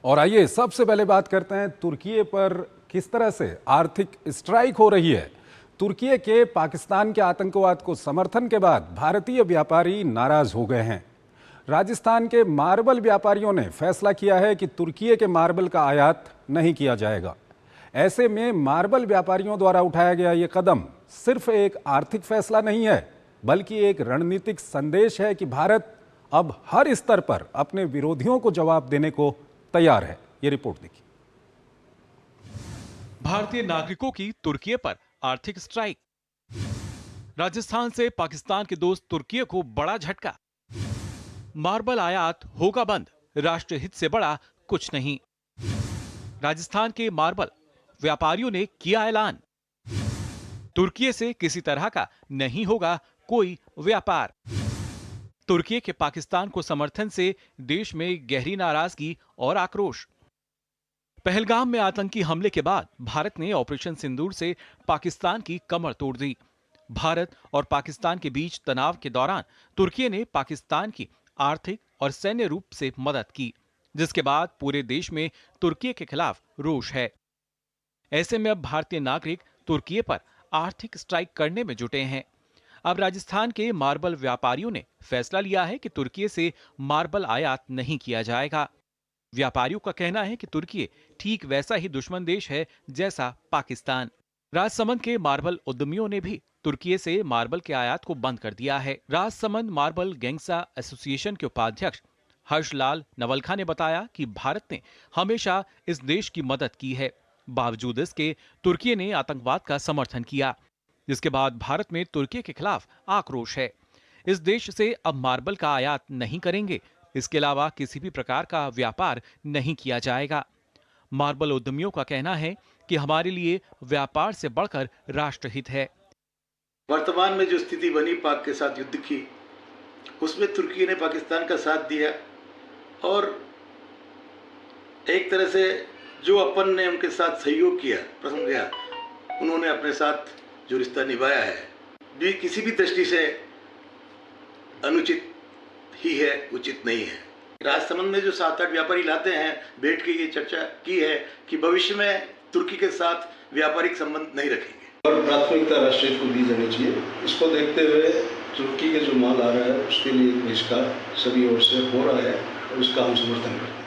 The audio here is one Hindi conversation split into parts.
और आइए सबसे पहले बात करते हैं तुर्की पर किस तरह से आर्थिक स्ट्राइक हो रही है। तुर्की के पाकिस्तान के आतंकवाद को समर्थन के बाद भारतीय व्यापारी नाराज हो गए हैं। राजस्थान के मार्बल व्यापारियों ने फैसला किया है कि तुर्की के मार्बल का आयात नहीं किया जाएगा। ऐसे में मार्बल व्यापारियों द्वारा उठाया गया ये कदम सिर्फ एक आर्थिक फैसला नहीं है, बल्कि एक रणनीतिक संदेश है कि भारत अब हर स्तर पर अपने विरोधियों को जवाब देने को तैयार है। ये रिपोर्ट देखिए। भारतीय नागरिकों की तुर्की पर आर्थिक स्ट्राइक। राजस्थान से पाकिस्तान के दोस्त तुर्की को बड़ा झटका। मार्बल आयात होगा बंद, राष्ट्रहित से बड़ा कुछ नहीं। राजस्थान के मार्बल व्यापारियों ने किया ऐलान, तुर्की से किसी तरह का नहीं होगा कोई व्यापार। तुर्की के पाकिस्तान को समर्थन से देश में गहरी नाराजगी और आक्रोश। पहलगाम में आतंकी हमले के बाद भारत ने ऑपरेशन सिंदूर से पाकिस्तान की कमर तोड़ दी। भारत और पाकिस्तान के बीच तनाव के दौरान तुर्की ने पाकिस्तान की आर्थिक और सैन्य रूप से मदद की, जिसके बाद पूरे देश में तुर्की के खिलाफ रोष है। ऐसे में अब भारतीय नागरिक तुर्की पर आर्थिक स्ट्राइक करने में जुटे हैं। अब राजस्थान के मार्बल व्यापारियों ने फैसला लिया है कि तुर्की से मार्बल आयात नहीं किया जाएगा। व्यापारियों का कहना है कि तुर्की ठीक वैसा ही दुश्मन देश है जैसा पाकिस्तान। राजसमंद के मार्बल उद्यमियों ने भी तुर्की से मार्बल के आयात को बंद कर दिया है। राजसमंद मार्बल गैंग्सा एसोसिएशन के उपाध्यक्ष हर्षलाल नवलखा ने बताया कि भारत ने हमेशा इस देश की मदद की है। बावजूद इसके तुर्की ने आतंकवाद का समर्थन किया, जिसके बाद भारत में तुर्की के खिलाफ आक्रोश है। इस देश से अब मार्बल का आयात नहीं करेंगे, इसके अलावा किसी भी प्रकार का व्यापार नहीं किया जाएगा। मार्बल उद्यमियों का कहना है कि हमारे लिए व्यापार से बढ़कर राष्ट्रहित है। वर्तमान में जो स्थिति बनी पाक के साथ युद्ध की, उसमें तुर्की ने पाकिस्तान का साथ दिया और एक तरह से जो अपन ने उनके साथ सहयोग किया, प्रथम गया, उन्होंने अपने साथ जो रिश्ता निभाया है भी किसी भी दृष्टि से अनुचित ही है, उचित नहीं है। राजसमंद में जो 7-8 व्यापारी लाते हैं, बैठ के ये चर्चा की है कि भविष्य में तुर्की के साथ व्यापारिक संबंध नहीं रखेंगे और प्राथमिकता राष्ट्र को दी जानी चाहिए। इसको देखते हुए तुर्की के जो माल आ रहा है उसके लिए बहिष्कार सभी ओर से हो रहा है और उसका हम समर्थन करते हैं।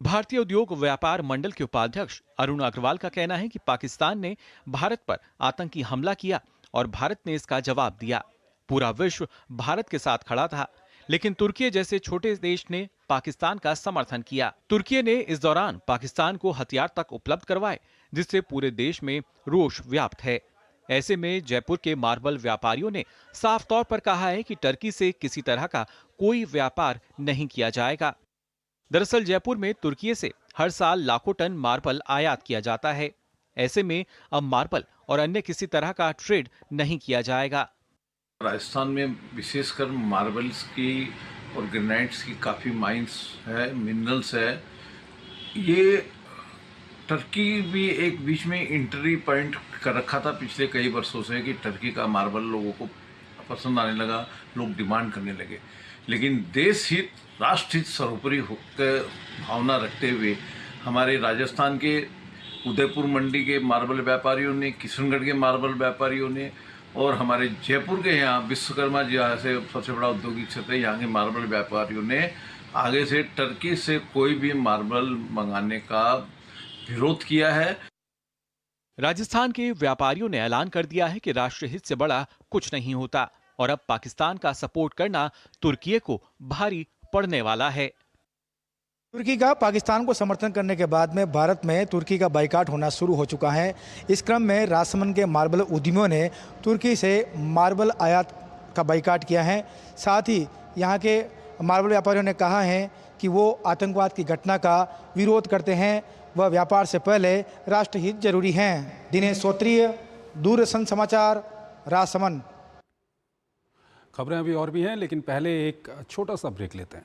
भारतीय उद्योग व्यापार मंडल के उपाध्यक्ष अरुण अग्रवाल का कहना है कि पाकिस्तान ने भारत पर आतंकी हमला किया और भारत ने इसका जवाब दिया। पूरा विश्व भारत के साथ खड़ा था, लेकिन तुर्की जैसे छोटे देश ने पाकिस्तान का समर्थन किया। तुर्की ने इस दौरान पाकिस्तान को हथियार तक उपलब्ध करवाए, जिससे पूरे देश में रोष व्याप्त है। ऐसे में जयपुर के मार्बल व्यापारियों ने साफ तौर पर कहा है कि तुर्की से किसी तरह का कोई व्यापार नहीं किया जाएगा। दरअसल जयपुर में तुर्की से हर साल लाखों टन मार्बल आयात किया जाता है। ऐसे में अब मार्बल और अन्य किसी तरह का ट्रेड नहीं किया जाएगा। राजस्थान में विशेषकर मार्बल्स की और ग्रेनाइट्स की काफ़ी माइंस है, मिनरल्स है। ये टर्की भी एक बीच में एंट्री पॉइंट कर रखा था पिछले कई वर्षों से कि टर्की का मार्बल लोगों को पसंद आने लगा, लोग डिमांड करने लगे। लेकिन देश हित, राष्ट्र हित सर्वोपरि होकर भावना रखते हुए हमारे राजस्थान के उदयपुर मंडी के मार्बल व्यापारियों ने, किशनगढ़ के मार्बल व्यापारियों ने और हमारे जयपुर के यहाँ विश्वकर्मा जी से सबसे बड़ा औद्योगिक क्षेत्र है, यहाँ के मार्बल व्यापारियों ने आगे से टर्की से कोई भी मार्बल मंगाने का विरोध किया है। राजस्थान के व्यापारियों ने ऐलान कर दिया है कि राष्ट्रहित से बड़ा कुछ नहीं होता और अब पाकिस्तान का सपोर्ट करना तुर्की को भारी पड़ने वाला है। तुर्की का पाकिस्तान को समर्थन करने के बाद में भारत में तुर्की का बाइकाट होना शुरू हो चुका है। इस क्रम में राजसमंद के मार्बल उद्यमियों ने तुर्की से मार्बल आयात का बाइकाट किया है। साथ ही यहाँ के मार्बल व्यापारियों ने कहा है कि वो आतंकवाद की घटना का विरोध करते हैं, वह व्यापार से पहले राष्ट्रहित जरूरी हैं। दिनेश सोत्रिय, दूरदर्शन समाचार, राजसमंद। खबरें अभी और भी हैं, लेकिन पहले एक छोटा सा ब्रेक लेते हैं।